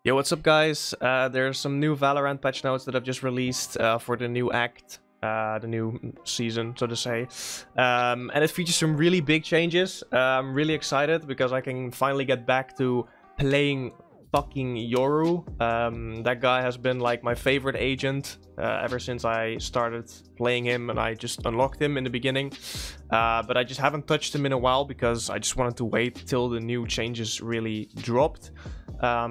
Yo, what's up, guys? There's some new Valorant patch notes that I've just released for the new act, the new season, so to say. And it features some really big changes. I'm really excited because I can finally get back to playing fucking YORU. That guy has been like my favorite agent ever since I started playing him, and I just unlocked him in the beginning. But I just haven't touched him in a while because I just wanted to wait till the new changes really dropped.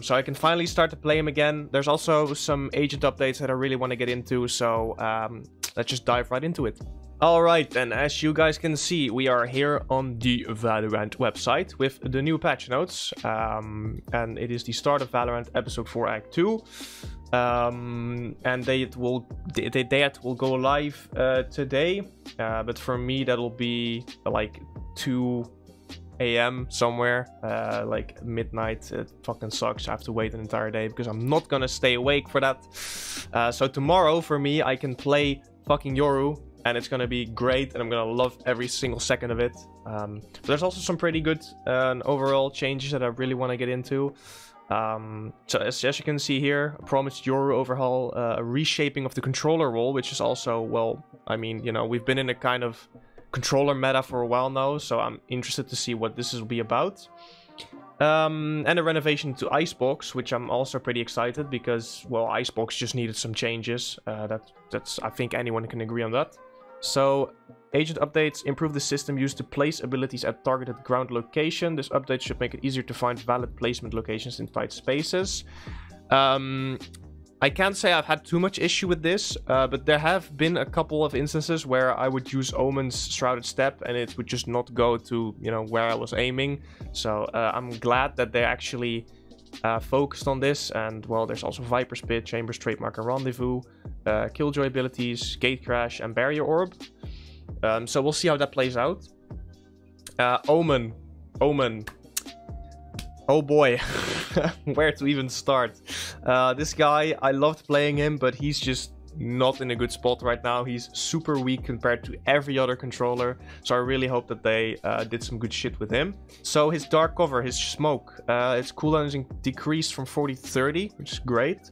So I can finally start to play him again. There's also some agent updates that I really want to get into, so let's just dive right into it. Alright, and as you guys can see, we are here on the Valorant website with the new patch notes. And it is the start of Valorant Episode 4 Act 2. And that will go live today. But for me, that'll be like 2 AM somewhere, like midnight. It fucking sucks. I have to wait an entire day because I'm not gonna stay awake for that. So tomorrow, for me, I can play fucking YORU. And it's going to be great, and I'm going to love every single second of it. But there's also some pretty good overall changes that I really want to get into. So as you can see here, a promised YORU overhaul, a reshaping of the controller role, which is also, well, I mean, you know, we've been in a kind of controller meta for a while now, so I'm interested to see what this will be about. And a renovation to Icebox, which I'm also pretty excited because, well, Icebox just needed some changes. That's I think anyone can agree on that. So, agent updates improve the system used to place abilities at targeted ground location. This update should make it easier to find valid placement locations in tight spaces. I can't say I've had too much issue with this, but there have been a couple of instances where I would use Omen's Shrouded Step and it would just not go to, you know, where I was aiming. So I'm glad that they actually focused on this. And, well, there's also Viper Spit, Chamber's Trademark and Rendezvous, Killjoy abilities, Gate Crash, and Barrier Orb. So we'll see how that plays out. Omen. Oh boy, where to even start? This guy, I loved playing him, but he's just not in a good spot right now. He's super weak compared to every other controller, so I really hope that they did some good shit with him. So his dark cover, his smoke, its cooldown is decreased from 40 to 30, which is great.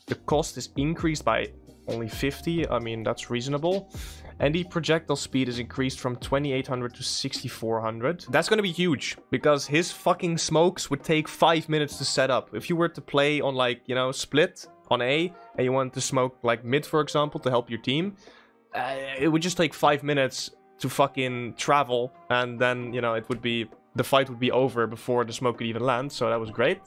The cost is increased by only 50, I mean, that's reasonable. And the projectile speed is increased from 2800 to 6400. That's gonna be huge, because his fucking smokes would take 5 minutes to set up. If you were to play on, like, you know, split on A, and you wanted to smoke, like, mid, for example, to help your team, it would just take 5 minutes to fucking travel, and then, you know, it would be, the fight would be over before the smoke could even land, so that was great.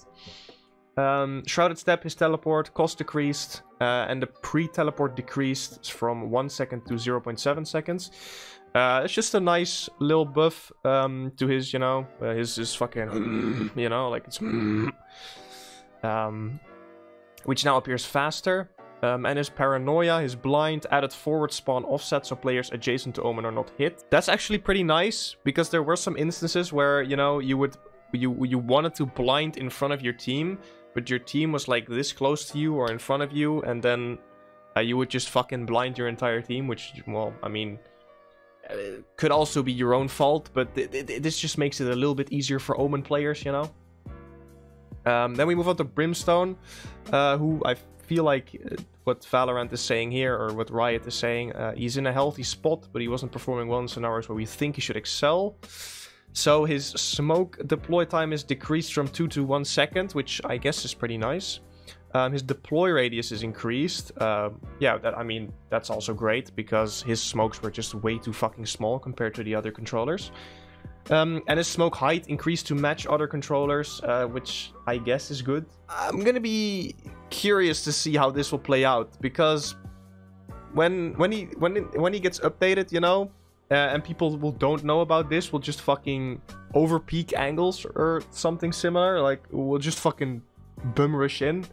Shrouded Step, his teleport, cost decreased, and the pre-teleport decreased from 1 second to 0.7 seconds. It's just a nice little buff to his, you know, his fucking, you know, like it's... which now appears faster. And his Paranoia, his Blind, added forward spawn offset so players adjacent to Omen are not hit. That's actually pretty nice, because there were some instances where, you know, you wanted to blind in front of your team, but your team was like this close to you or in front of you, and then you would just fucking blind your entire team, which, well, I mean, could also be your own fault, but this just makes it a little bit easier for Omen players, you know? Then we move on to Brimstone, who I feel like what Valorant is saying here, or what Riot is saying, he's in a healthy spot, but he wasn't performing well in scenarios where we think he should excel. So his smoke deploy time is decreased from 2 to 1 second, which I guess is pretty nice. His deploy radius is increased. Yeah, I mean, that's also great, because his smokes were just way too fucking small compared to the other controllers. And his smoke height increased to match other controllers, which I guess is good. I'm gonna be curious to see how this will play out, because when he gets updated, you know, and people who don't know about this will just fucking over peak angles or something similar, like we'll just fucking bum rush in.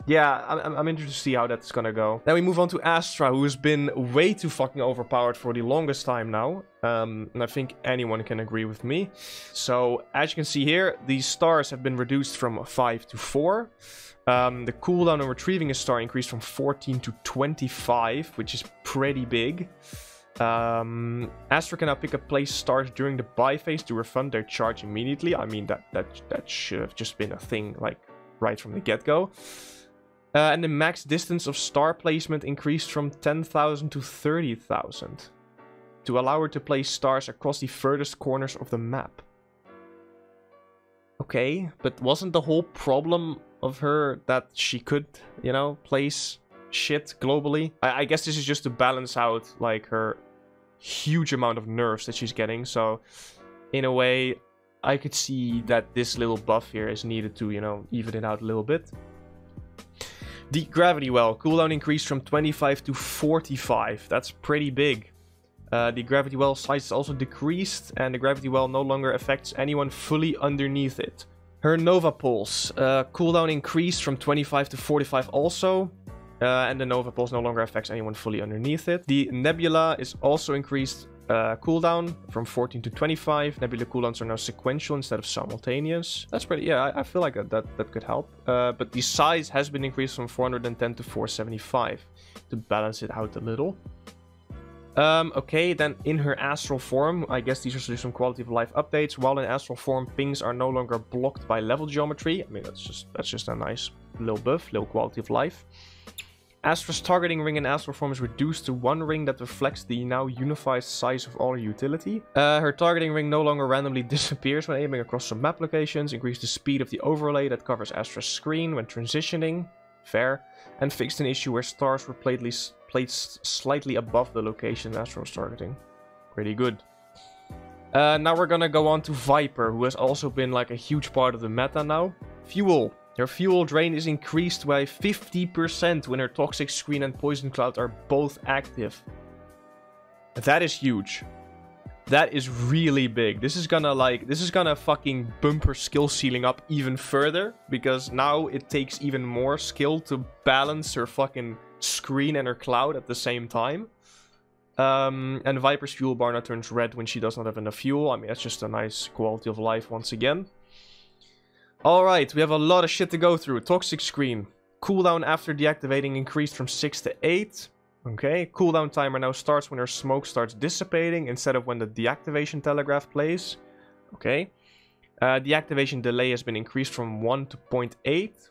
Yeah, I'm interested to see how that's gonna go. Then we move on to Astra, who has been way too fucking overpowered for the longest time now. And I think anyone can agree with me. So, as you can see here, these stars have been reduced from 5 to 4. The cooldown on retrieving a star increased from 14 to 25, which is pretty big. Astra can now pick up place stars during the buy phase to refund their charge immediately. I mean, that should have just been a thing, like, right from the get-go. And the max distance of star placement increased from 10,000 to 30,000 to allow her to place stars across the furthest corners of the map. Okay, but wasn't the whole problem of her that she could, you know, place shit globally? I guess this is just to balance out, like, her huge amount of nerfs that she's getting. So, in a way, I could see that this little buff here is needed to, you know, even it out a little bit. The Gravity Well. Cooldown increased from 25 to 45. That's pretty big. The Gravity Well size is also decreased, and the Gravity Well no longer affects anyone fully underneath it. Her Nova Pulse. Cooldown increased from 25 to 45 also. And the Nova Pulse no longer affects anyone fully underneath it. The Nebula is also increased cooldown from 14 to 25. Nebula cooldowns are now sequential instead of simultaneous. That's pretty, yeah, I feel like that could help. But the size has been increased from 410 to 475 to balance it out a little. Okay, then in her astral form, I guess these are just some quality of life updates. While in astral form, pings are no longer blocked by level geometry. I mean, that's just a nice little buff, little quality of life. Astra's targeting ring in astral form is reduced to one ring that reflects the now unified size of all her utility. Her targeting ring no longer randomly disappears when aiming across some map locations. Increase the speed of the overlay that covers Astra's screen when transitioning. Fair. And fixed an issue where stars were placed slightly above the location Astra was targeting. Pretty good. Now we're gonna go on to Viper, who has also been like a huge part of the meta now. Fuel. Her fuel drain is increased by 50% when her Toxic Screen and Poison Cloud are both active. That is huge. That is really big. This is gonna fucking bump her skill ceiling up even further, because now it takes even more skill to balance her fucking screen and her cloud at the same time. And Viper's fuel bar now turns red when she does not have enough fuel. I mean, that's just a nice quality of life once again. Alright, we have a lot of shit to go through. Toxic Screen. Cooldown after deactivating increased from 6 to 8. Okay, cooldown timer now starts when her smoke starts dissipating instead of when the deactivation telegraph plays. Okay. Deactivation delay has been increased from 1 to 0.8.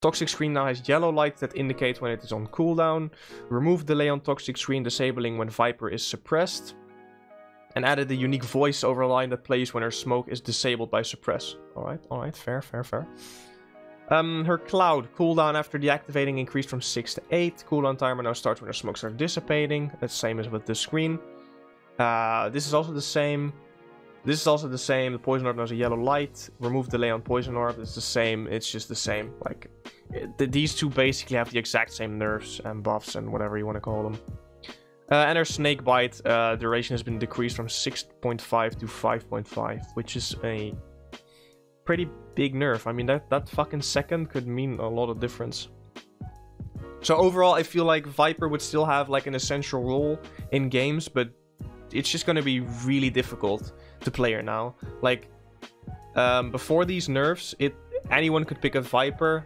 Toxic Screen now has yellow lights that indicate when it is on cooldown. Remove delay on Toxic Screen, disabling when Viper is suppressed. And added a unique voice-over line that plays when her smoke is disabled by suppress. Alright, fair. Her cloud cooldown after deactivating increased from 6 to 8. Cooldown timer now starts when her smoke starts dissipating. That's the same as with the screen. This is also the same. The Poison Orb now has a yellow light. Remove delay on Poison Orb. It's the same. It's just the same. Like, these two basically have the exact same nerfs and buffs and whatever you want to call them. And her Snake Bite duration has been decreased from 6.5 to 5.5, which is a pretty big nerf. I mean, that fucking second could mean a lot of difference. So overall, I feel like Viper would still have like an essential role in games, but it's just going to be really difficult to play her now. Like, before these nerfs, anyone could pick a Viper.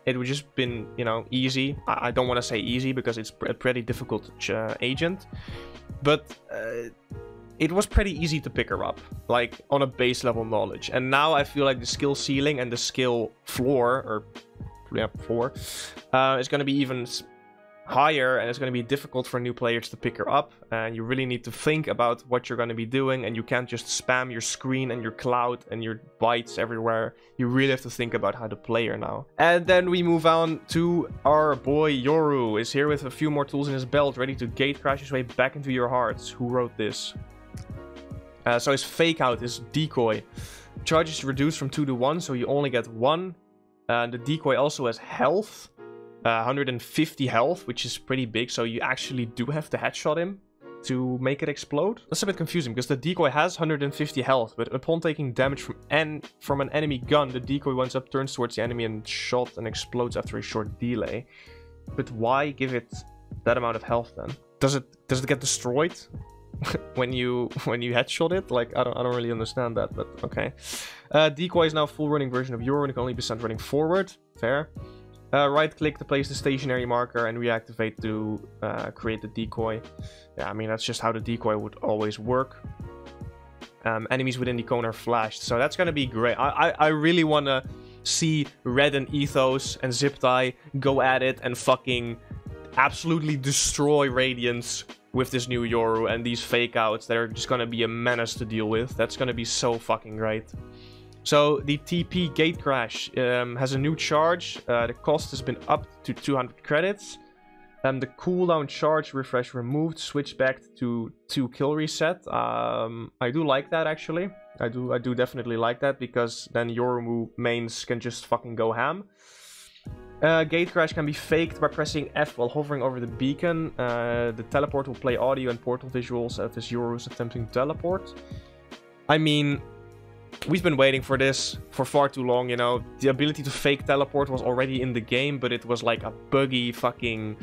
It would just been, you know, easy. I don't want to say easy because it's a pretty difficult agent. But it was pretty easy to pick her up, like, on a base level knowledge. And now I feel like the skill ceiling and the skill floor, or yeah, floor, is going to be even higher, and it's going to be difficult for new players to pick her up. And you really need to think about what you're going to be doing, and you can't just spam your screen and your cloud and your bites everywhere. You really have to think about how to play her now. And then we move on to our boy Yoru. Is here with a few more tools in his belt, ready to gate crash his way back into your hearts. Who wrote this? So his fake out, his decoy. Charge is reduced from 2 to 1, so you only get 1. The decoy also has health. 150 health, which is pretty big, so you actually do have to headshot him to make it explode. That's a bit confusing, because the decoy has 150 health, but upon taking damage from an enemy gun, the decoy winds up, turns towards the enemy and shot and explodes after a short delay. But why give it that amount of health then? Does it get destroyed when you headshot it? Like, I don't really understand that, but okay. Decoy is now a full running version of Yoru and can only be sent running forward. Fair. Right click to place the stationary marker and reactivate to create the decoy. Yeah, I mean, that's just how the decoy would always work. Enemies within the cone are flashed, so that's gonna be great. I really wanna see Red and Ethos and Ziptie go at it and fucking absolutely destroy Radiance with this new Yoru and these fake outs that are just gonna be a menace to deal with. That's gonna be so fucking great. So the TP gate crash has a new charge. The cost has been upped to 200 credits. The cooldown charge refresh removed, switch back to 2 kill reset. I do like that actually. I do definitely like that, because then Yoru mains can just fucking go ham. Gate crash can be faked by pressing F while hovering over the beacon. The teleport will play audio and portal visuals of his Yoru's attempting to teleport. I mean, we've been waiting for this for far too long, you know. The ability to fake teleport was already in the game, but it was like a buggy fucking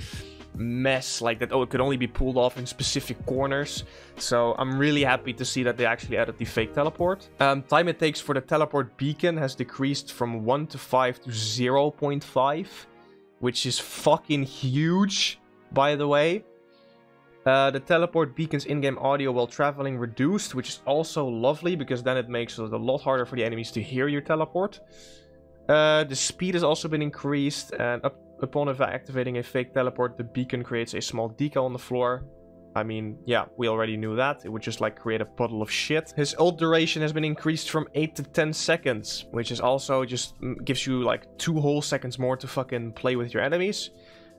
mess, like that. Oh, it could only be pulled off in specific corners. So I'm really happy to see that they actually added the fake teleport. Time it takes for the teleport beacon has decreased from 1 to 5 to 0.5, which is fucking huge, by the way. The teleport beacon's in-game audio while traveling reduced, which is also lovely, because then it makes it a lot harder for the enemies to hear your teleport. The speed has also been increased, and upon activating a fake teleport, the beacon creates a small decal on the floor. I mean, yeah, we already knew that. It would just like create a puddle of shit. His ult duration has been increased from 8 to 10 seconds, which is also just gives you like 2 whole seconds more to fucking play with your enemies.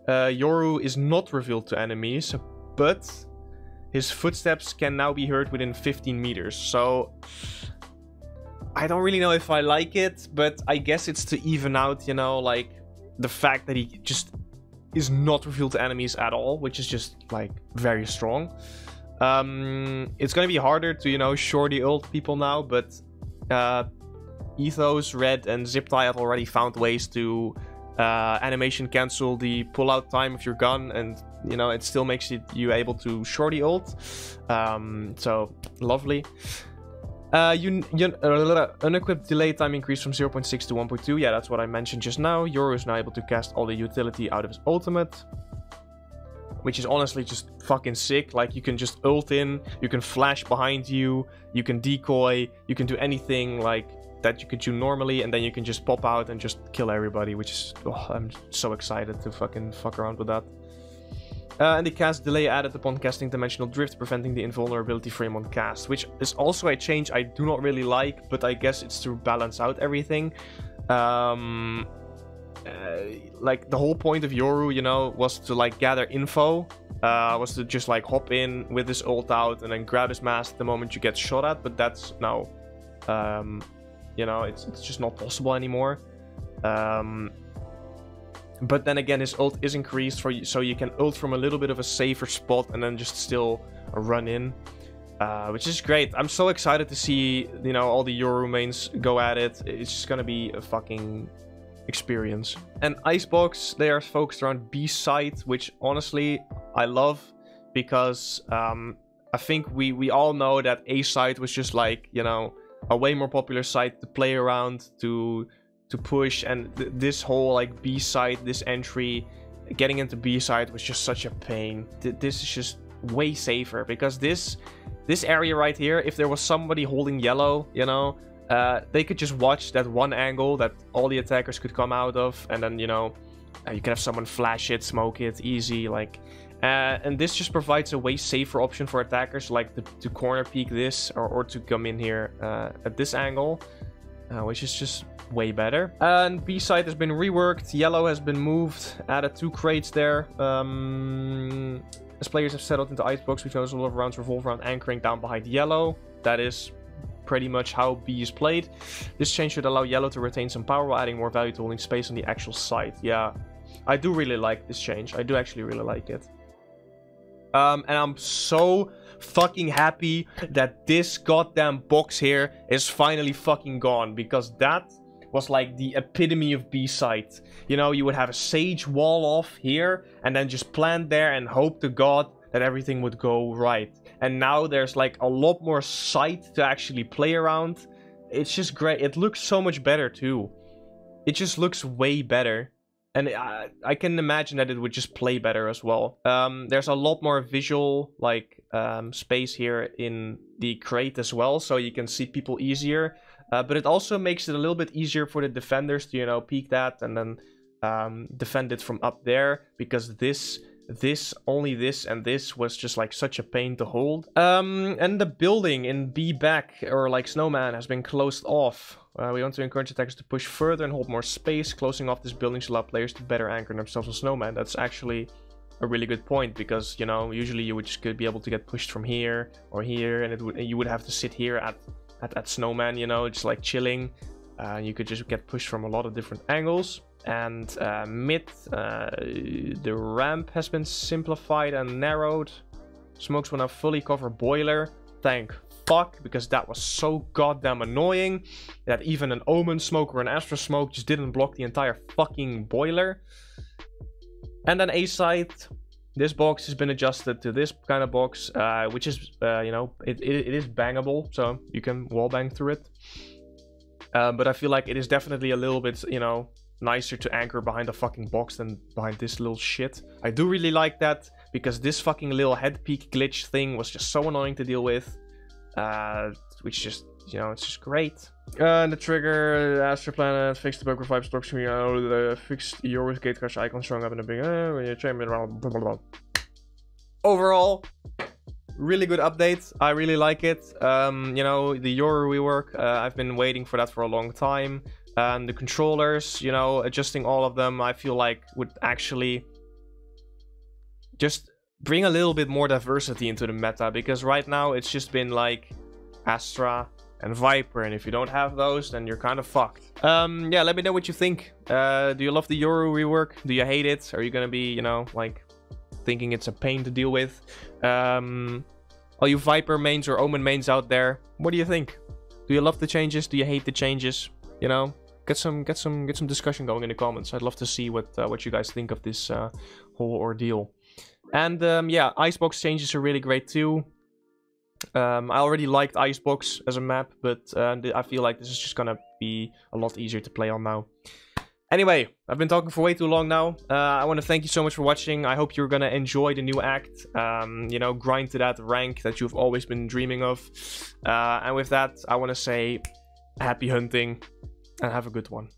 Yoru is not revealed to enemies, but his footsteps can now be heard within 15 meters. So I don't really know if I like it, but I guess it's to even out, you know, like the fact that he just is not revealed to enemies at all, which is just like very strong. It's gonna be harder to, you know, shorty ult people now, but Ethos, Red, and Ziptie have already found ways to animation cancel the pull-out time of your gun, and you know, it still makes you able to shorty ult. So lovely. Unequipped delay time increased from 0.6 to 1.2. Yeah, that's what I mentioned just now. Yoru is now able to cast all the utility out of his ultimate, which is honestly just fucking sick. Like, you can just ult in, you can flash behind you, you can decoy, you can do anything like that you could do normally, and then you can just pop out and just kill everybody, which is... Oh, I'm so excited to fucking fuck around with that. And the cast delay added upon casting Dimensional Drift, preventing the invulnerability frame on cast, which is also a change I do not really like, but I guess it's to balance out everything. Like, the whole point of Yoru, you know, was to like gather info, was to just like hop in with his ult out and then grab his mask the moment you get shot at, but that's now, you know, it's just not possible anymore. But then again, his ult is increased for you, so you can ult from a little bit of a safer spot and then just still run in, which is great. I'm so excited to see, you know, all the Yoru mains go at it. It's just gonna be a fucking experience. And Icebox, they are focused around B site, which honestly I love, because I think we all know that A site was just like, you know, a way more popular site to play around, to push, and this whole like B site, this entry, getting into B site was just such a pain. This is just way safer, because this area right here, if there was somebody holding yellow, you know, they could just watch that one angle that all the attackers could come out of, and then, you know, you can have someone flash it, smoke it, easy, like, and this just provides a way safer option for attackers, like to corner peek this, or to come in here at this angle, which is just way better. And B side has been reworked, yellow has been moved, added 2 crates there. As players have settled into Icebox, we've noticed a lot of rounds revolve around anchoring down behind yellow. That is pretty much how B is played. This change should allow yellow to retain some power while adding more value to holding space on the actual site. Yeah, I do really like this change. I do actually really like it. And I'm so fucking happy that this goddamn box here is finally fucking gone, because that was like the epitome of B-site. You know, you would have a sage wall off here and then just plant there and hope to God that everything would go right. And now there's like a lot more site to actually play around. It's just great. It looks so much better too. It just looks way better. And I can imagine that it would just play better as well. There's a lot more visual like space here in the crate as well, so you can see people easier. But it also makes it a little bit easier for the defenders to, you know, peek that and then defend it from up there, because only this and this was just like such a pain to hold. And the building in B back, or like Snowman, has been closed off. We want to encourage attackers to push further and hold more space. Closing off this building should allow players to better anchor themselves on Snowman. That's actually a really good point, because, you know, usually you would just be able to get pushed from here or here, and you would have to sit here at Snowman, you know, just like chilling. You could just get pushed from a lot of different angles. And mid, the ramp has been simplified and narrowed. Smokes will now fully cover boiler. Thank fuck, because that was so goddamn annoying that even an Omen smoke or an Astra smoke just didn't block the entire fucking boiler. And then A side, this box has been adjusted to this kind of box, which is, you know, it is bangable, so you can wall bang through it. But I feel like it is definitely a little bit, you know, nicer to anchor behind a fucking box than behind this little shit. I do really like that, because this fucking little head peak glitch thing was just so annoying to deal with. Which just, you know, it's just great. The trigger, Astra Planet, fixed the bug revive stocks, you know, the fixed YORU gate crash icon strung up in a big, blah, blah, blah. Overall, really good update. I really like it. You know, the YORU rework, I've been waiting for that for a long time. And the controllers, you know, adjusting all of them, I feel like would actually just bring a little bit more diversity into the meta, because right now it's just been like Astra and Viper, and if you don't have those, then you're kind of fucked. Yeah, let me know what you think. Do you love the YORU rework? Do you hate it? Are you gonna be, you know, like thinking it's a pain to deal with? All you Viper mains or Omen mains out there, what do you think? Do you love the changes? Do you hate the changes? You know, get some discussion going in the comments. I'd love to see what you guys think of this whole ordeal. And yeah, Icebox changes are really great too. I already liked Icebox as a map, but I feel like this is just gonna be a lot easier to play on now. Anyway, I've been talking for way too long now. I want to thank you so much for watching. I hope you're gonna enjoy the new act. You know, grind to that rank that you've always been dreaming of. And with that, I want to say happy hunting and have a good one.